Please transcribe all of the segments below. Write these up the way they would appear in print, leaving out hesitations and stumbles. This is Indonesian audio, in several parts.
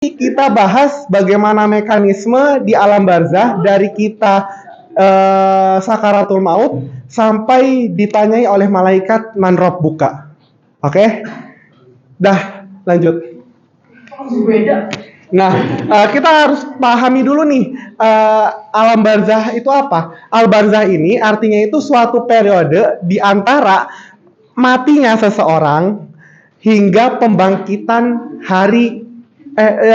kita bahas bagaimana mekanisme di alam barzah dari kita sakaratul maut sampai ditanyai oleh malaikat man rabbuka. Oke? Dah, lanjut. Nah, kita harus pahami dulu nih, alam barzah itu apa? Al barzah ini artinya itu suatu periode di antara matinya seseorang hingga pembangkitan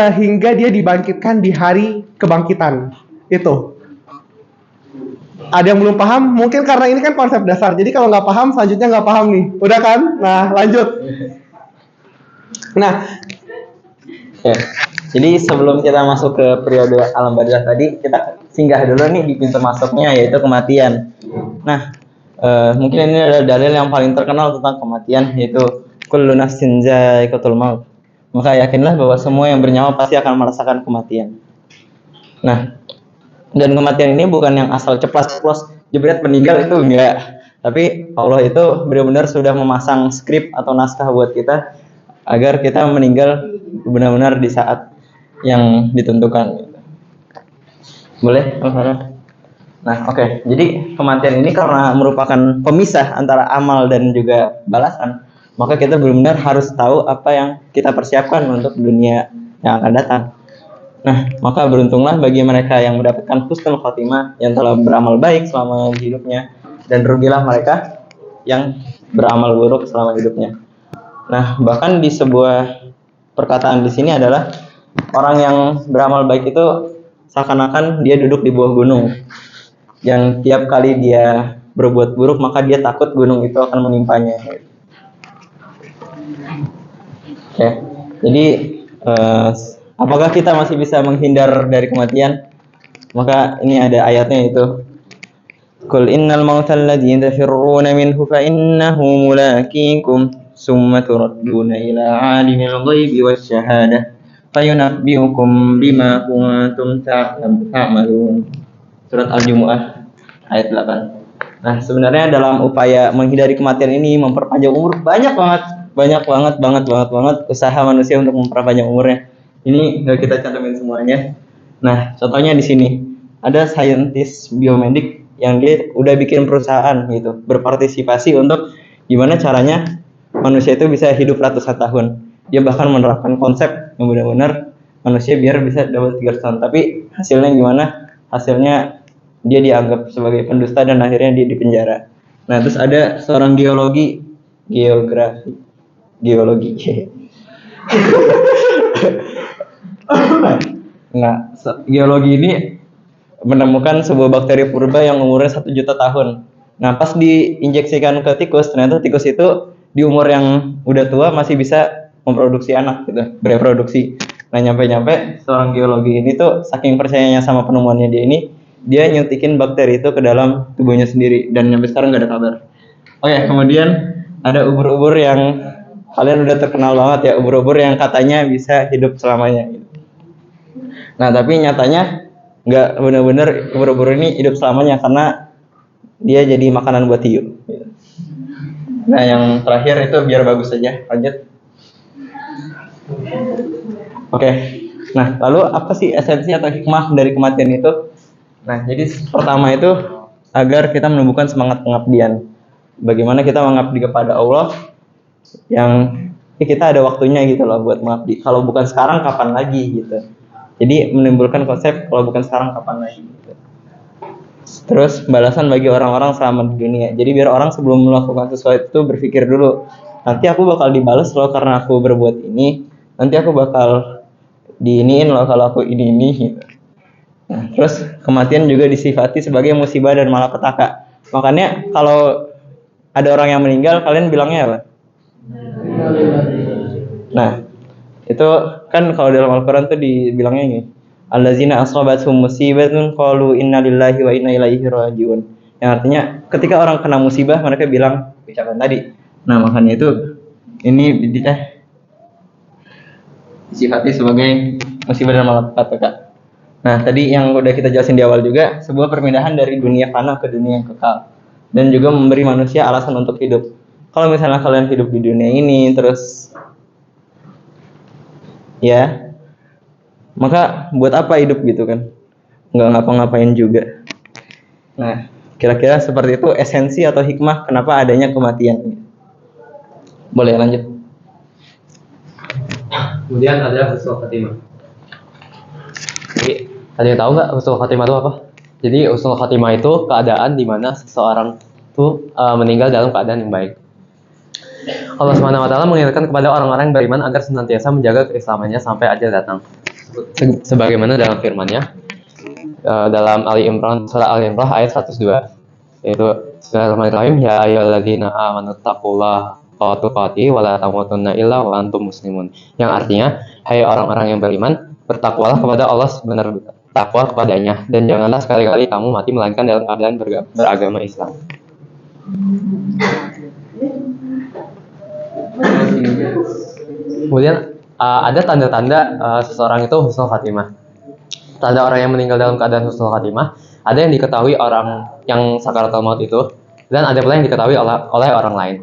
hingga dia dibangkitkan di hari kebangkitan. Itu. Ada yang belum paham? Mungkin karena ini kan konsep dasar. Jadi kalau nggak paham, selanjutnya nggak paham nih. Udah kan? Nah, lanjut. Nah, ya. Jadi sebelum kita masuk ke periode alam barzah tadi, kita singgah dulu nih di pintu masuknya, yaitu kematian. Nah, mungkin ini adalah dalil yang paling terkenal tentang kematian, yaitu kullu nafsin dha'iqatul maut. Maka yakinlah bahwa semua yang bernyawa pasti akan merasakan kematian. Nah, dan kematian ini bukan yang asal ceplos jebret meninggal, itu enggak. Tapi Allah itu benar-benar sudah memasang skrip atau naskah buat kita agar kita meninggal benar-benar di saat yang ditentukan. Boleh? Nah, oke. Jadi kematian ini karena merupakan pemisah antara amal dan juga balasan, maka kita benar-benar harus tahu apa yang kita persiapkan untuk dunia yang akan datang. Nah, maka beruntunglah bagi mereka yang mendapatkan husnul khotimah, yang telah beramal baik selama hidupnya, dan rugilah mereka yang beramal buruk selama hidupnya. Nah, bahkan di sebuah perkataan di sini adalah orang yang beramal baik itu seakan-akan dia duduk di bawah gunung, yang tiap kali dia berbuat buruk maka dia takut gunung itu akan menimpanya. Oke, jadi apakah kita masih bisa menghindar dari kematian? Maka ini ada ayatnya, itu Qul innal mautal ladzi tafirruna minhu fa innahu mulaqikum summa turadduna ila 'alimil ghaibi wasyahadah fayunabbi'ukum bima kuntum ta'malun. Surat Al-Jumu'ah ayat 8. Nah, sebenarnya dalam upaya menghindari kematian ini, memperpanjang umur, banyak banget usaha manusia untuk memperpanjang umurnya. Ini nggak kita cantumin semuanya. Nah, contohnya di sini ada saintis biomedik yang dia udah bikin perusahaan gitu, berpartisipasi untuk gimana caranya manusia itu bisa hidup ratusan tahun. Dia bahkan menerapkan konsep yang benar-benar manusia biar bisa dapat 300 tahun. Tapi hasilnya gimana? Hasilnya dia dianggap sebagai pendusta dan akhirnya dia dipenjara. Nah, terus ada seorang geologi. Nah, geologi ini menemukan sebuah bakteri purba yang umurnya 1 juta tahun. Nah, pas diinjeksikan ke tikus, ternyata tikus itu di umur yang udah tua masih bisa memproduksi anak gitu, bereproduksi. Nah, nyampe seorang geologi ini tuh saking percayanya sama penemuannya dia nyuntikin bakteri itu ke dalam tubuhnya sendiri, dan sampai sekarang nggak ada kabar. Oke, kemudian ada ubur-ubur yang kalian udah terkenal banget ya, ubur-ubur yang katanya bisa hidup selamanya. Nah, tapi nyatanya nggak benar-benar ubur-ubur ini hidup selamanya, karena dia jadi makanan buat hiu. Nah, yang terakhir itu biar bagus saja, lanjut. Oke. Nah, lalu apa sih esensi atau hikmah dari kematian itu? Nah, jadi pertama itu agar kita menumbuhkan semangat pengabdian. Bagaimana kita mengabdi kepada Allah yang kita ada waktunya gitu loh buat mengabdi. Kalau bukan sekarang kapan lagi gitu. Jadi menimbulkan konsep kalau bukan sekarang kapan lagi gitu. Terus balasan bagi orang-orang selama di dunia. Jadi biar orang sebelum melakukan sesuatu itu berpikir dulu, nanti aku bakal dibalas loh karena aku berbuat ini. Nanti aku bakal diiniin loh kalau aku ini gitu. Nah, terus kematian juga disifati sebagai musibah dan malapetaka. Makanya kalau ada orang yang meninggal, kalian bilangnya apa? Nah, itu kan kalau dalam Al-Quran tuh dibilangnya gini, allazina asabathum musibatun qalu inna lillahi wa inna ilaihi rajiun. Yang artinya ketika orang kena musibah, mereka bilang ucapan tadi. Nah, makanya itu ini disifati sebagai musibah dan malapetaka. Nah, tadi yang udah kita jelasin di awal juga, sebuah perpindahan dari dunia fana ke dunia yang kekal, dan juga memberi manusia alasan untuk hidup. Kalau misalnya kalian hidup di dunia ini terus ya maka buat apa hidup gitu kan? Nggak ngapa-ngapain juga. Nah, kira-kira seperti itu esensi atau hikmah kenapa adanya kematian. Boleh lanjut. Kemudian ada husnul khatimah. Jadi, ada yang tahu nggak husnul khatimah itu apa? Jadi husnul khatimah itu keadaan di mana seseorang itu meninggal dalam keadaan yang baik. Allah Subhanahu wa taala mengingatkan kepada orang-orang yang beriman agar senantiasa menjaga keislamannya sampai ajal datang. Sebagaimana dalam firman-Nya dalam Ali Imran, surah Ali Imran ayat 102, yaitu Bismillahirrahmanirrahim, ya ayyuhalladzina amanu taqullaha haqqa tuqatih wa la tamutunna illa wa antum muslimun. Yang artinya, hai orang-orang yang beriman, bertakwalah kepada Allah sebenar takwa kepadanya, dan janganlah sekali-kali kamu mati melainkan dalam keadaan beragama Islam. Kemudian ada tanda-tanda seseorang itu husnul khatimah. Tanda orang yang meninggal dalam keadaan husnul khatimah, ada yang diketahui orang yang sakaratul maut itu, dan ada pula yang diketahui oleh orang lain.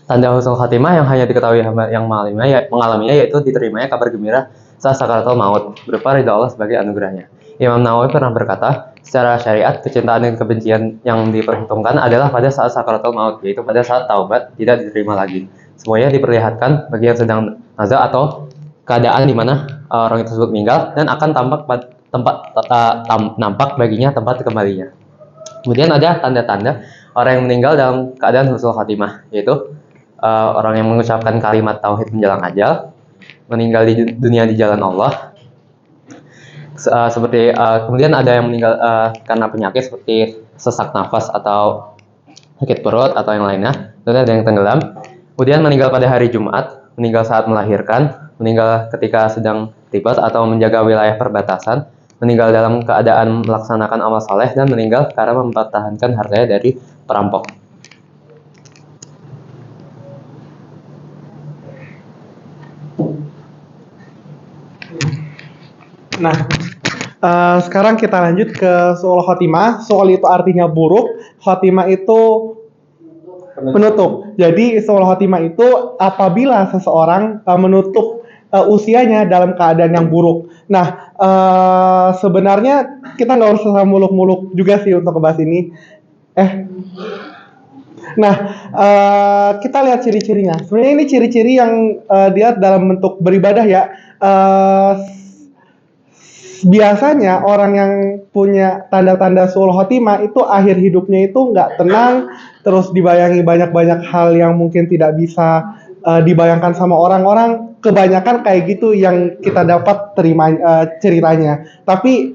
Tanda husnul khatimah yang hanya diketahui yang mengalaminya yaitu diterimanya kabar gembira saat sakaratul maut berupa ridha Allah sebagai anugerahnya. Imam Nawawi pernah berkata, secara syariat kecintaan dan kebencian yang diperhitungkan adalah pada saat sakaratul maut, yaitu pada saat taubat tidak diterima lagi. Semuanya diperlihatkan bagi yang sedang nazar atau keadaan di mana orang tersebut meninggal, dan akan nampak baginya tempat kembalinya. Kemudian ada tanda-tanda orang yang meninggal dalam keadaan husnul khatimah, yaitu orang yang mengucapkan kalimat tauhid menjelang ajal, meninggal di dunia di jalan Allah. Kemudian ada yang meninggal karena penyakit seperti sesak nafas atau sakit perut atau yang lainnya. Dan ada yang tenggelam. Kemudian meninggal pada hari Jumat, meninggal saat melahirkan, meninggal ketika sedang ribet atau menjaga wilayah perbatasan, meninggal dalam keadaan melaksanakan amal saleh, dan meninggal karena mempertahankan hartanya dari perampok. Nah, sekarang kita lanjut ke su'ul khotimah. Su'ul itu artinya buruk, khotimah itu penutup. Jadi su'ul khotimah itu apabila seseorang menutup usianya dalam keadaan yang buruk. Nah, sebenarnya kita nggak usah muluk-muluk juga sih untuk ngebahas ini. Nah, kita lihat ciri-cirinya. Sebenarnya ini ciri-ciri yang dia dalam bentuk beribadah ya. Biasanya orang yang punya tanda-tanda su'ul khotimah itu akhir hidupnya itu nggak tenang, terus dibayangi banyak-banyak hal yang mungkin tidak bisa dibayangkan sama orang-orang. Kebanyakan kayak gitu yang kita dapat terima ceritanya. Tapi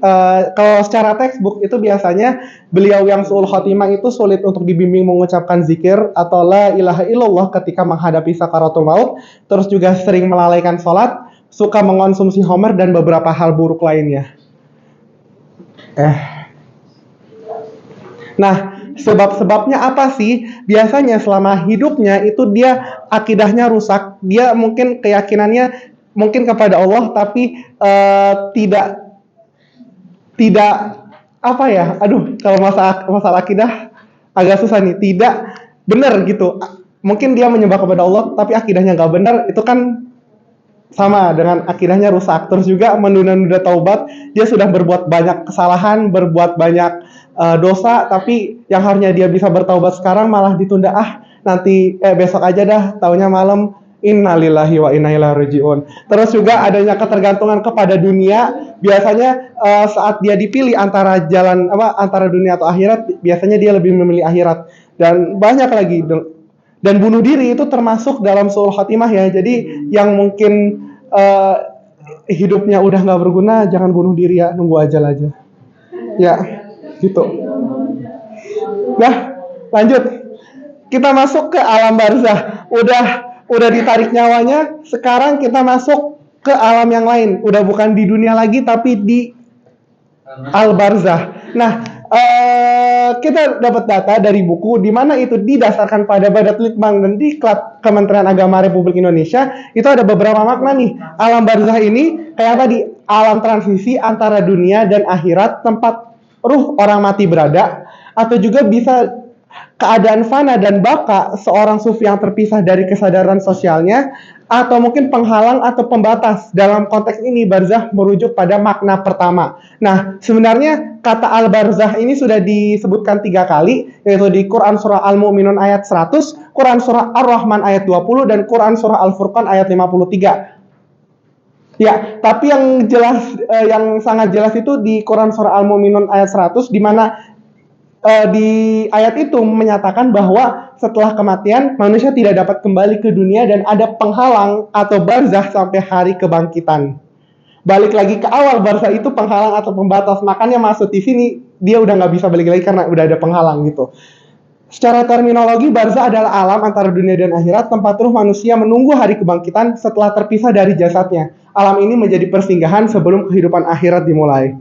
kalau secara textbook itu biasanya beliau yang su'ul khotimah itu sulit untuk dibimbing mengucapkan zikir atau la ilaha illallah ketika menghadapi sakaratul maut, terus juga sering melalaikan sholat, suka mengonsumsi homer dan beberapa hal buruk lainnya. Nah, sebab-sebabnya apa sih? Biasanya selama hidupnya itu dia akidahnya rusak, dia mungkin keyakinannya mungkin kepada Allah, tapi tidak apa ya? Aduh, kalau masalah akidah agak susah nih. Tidak benar gitu. Mungkin dia menyembah kepada Allah, tapi akidahnya nggak benar. Itu kan sama dengan akidahnya rusak. Terus juga menunda-nunda taubat, dia sudah berbuat banyak kesalahan, berbuat banyak dosa, tapi yang harusnya dia bisa bertaubat sekarang malah ditunda, nanti besok aja dah, taunya malam. Innalillahi wa inna ilaihi rajiun. Terus juga adanya ketergantungan kepada dunia. Biasanya saat dia dipilih antara antara dunia atau akhirat, biasanya dia lebih memilih akhirat. Dan banyak lagi. Dan bunuh diri itu termasuk dalam su'ul khotimah ya. Jadi yang mungkin hidupnya udah nggak berguna, jangan bunuh diri ya, nunggu ajal aja. Ya, gitu. Nah, lanjut. Kita masuk ke alam barzah. Udah ditarik nyawanya, sekarang kita masuk ke alam yang lain. Udah bukan di dunia lagi, tapi di al-barzah. Nah, kita dapat data dari buku di mana itu didasarkan pada Badat Litbang dan Diklat Kementerian Agama Republik Indonesia. Itu ada beberapa makna nih. Alam barzah ini kayak tadi, alam transisi antara dunia dan akhirat, tempat ruh orang mati berada, atau juga bisa keadaan fana dan baka seorang sufi yang terpisah dari kesadaran sosialnya, atau mungkin penghalang atau pembatas. Dalam konteks ini barzah merujuk pada makna pertama. Nah, sebenarnya kata al-barzah ini sudah disebutkan 3 kali, yaitu di Quran surah Al-Mu'minun ayat 100, Quran surah Ar-Rahman ayat 20, dan Quran surah Al-Furqan ayat 53. Ya, tapi yang jelas, yang sangat jelas itu di Quran surah Al-Mu'minun ayat 100, di mana di ayat itu menyatakan bahwa setelah kematian manusia tidak dapat kembali ke dunia dan ada penghalang atau barzah sampai hari kebangkitan. Balik lagi ke awal, barzah itu penghalang atau pembatas, makanya masuk di sini dia udah nggak bisa balik lagi karena udah ada penghalang gitu. Secara terminologi, barzah adalah alam antara dunia dan akhirat, tempat ruh manusia menunggu hari kebangkitan setelah terpisah dari jasadnya. Alam ini menjadi persinggahan sebelum kehidupan akhirat dimulai.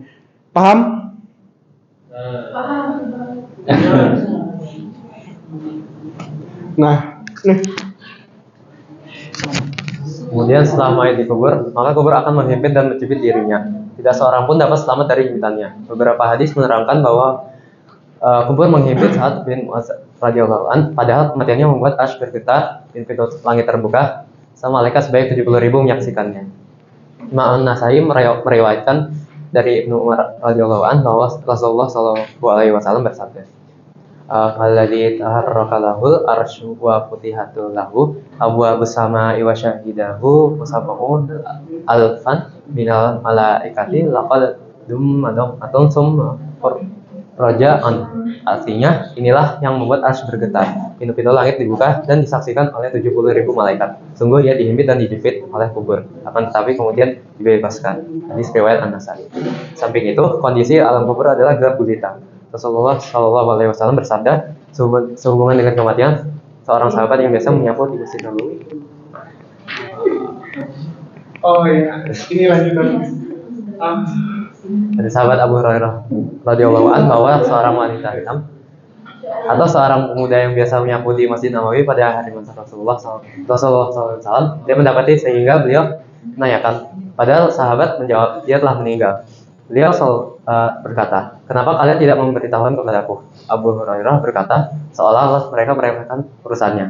Paham? Nah, Kemudian setelah mayat dikubur, maka kubur akan menghimpit dan mencubit dirinya. Tidak seorang pun dapat selamat dari himpitannya. Beberapa hadis menerangkan bahwa kubur menghimpit Sa'ad bin Mu'adz radhiyallahu an, padahal kematiannya membuat arsy bergetar, pintu langit terbuka, sama malaikat sebanyak 70.000 menyaksikannya. Imam An-Nasai meriwayatkan dari Ibnu Umar radhiyallahu an bahwa Rasulullah sallallahu alaihi wasallam bersabda, "Alladzi taharraka lahul arsyu wa futihatul lahu abwaabus samaa'i wa syahidahu musabbaun alfan minal malaikati laqad atun summa raja'an." Artinya, inilah yang membuat arsy bergetar, pintu-pintu langit dibuka dan disaksikan oleh 70.000 malaikat. Sungguh ia dihimpit dan dijepit oleh kubur, akan tetapi kemudian dibebaskan. Hadis riwayat An-Nasai. Samping itu, kondisi alam kubur adalah gelap gulita. Rasulullah Shallallahu Alaihi Wasallam bersabda, sehubungan dengan kematian seorang sahabat yang biasa menyapu di masjid Nabawi. oh iya, ini lanjutan. Dari sahabat Abu Hurairah radhiyallahu an bahwa seorang wanita hitam atau seorang pemuda yang biasa menyapu di Masjid Nabawi pada hari masa Rasulullah SAW, dia mendapati sehingga beliau menanyakan. Padahal sahabat menjawab, dia telah meninggal. Beliau berkata, kenapa kalian tidak memberitahukan kepadaku? Abu Hurairah berkata, seolah-olah mereka meremehkan urusannya.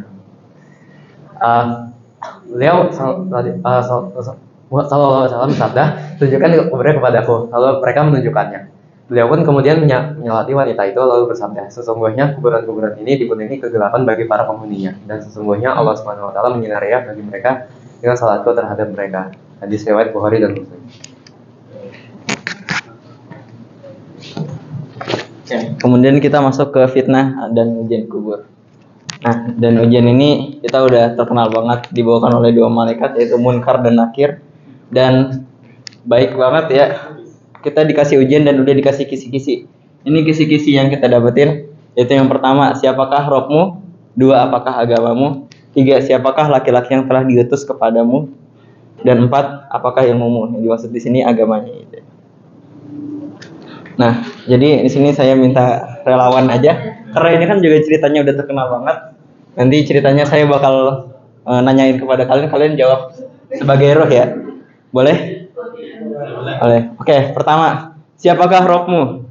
Beliau Sallallahu Alaihi Wasallam bersabda, tunjukkan kuburnya kepadaku. Lalu mereka menunjukkannya. Beliau pun kemudian menyelati wanita itu lalu bersabda, sesungguhnya kuburan-kuburan ini dipenuhi kegelapan bagi para penghuninya, dan sesungguhnya Allah Subhanahu Wa Taala menyinarinya bagi mereka dengan salatku terhadap mereka. Hadis riwayat Bukhari dan Muslim. Kemudian kita masuk ke fitnah dan ujian kubur. Nah, dan ujian ini kita udah terkenal banget dibawakan oleh 2 malaikat, yaitu Munkar dan Nakir. Dan baik banget ya, kita dikasih ujian dan udah dikasih kisi-kisi. Ini kisi-kisi yang kita dapetin, yaitu yang pertama, siapakah Robmu? 2, apakah agamamu? 3, siapakah laki-laki yang telah diutus kepadamu? Dan 4, apakah ilmumu? Yang dimaksud di sini agamanya. Nah, jadi di sini saya minta relawan aja, karena ini kan juga ceritanya udah terkenal banget. Nanti ceritanya saya bakal nanyain kepada kalian, kalian jawab sebagai roh ya. Boleh? Boleh. Oke, pertama, siapakah Robmu?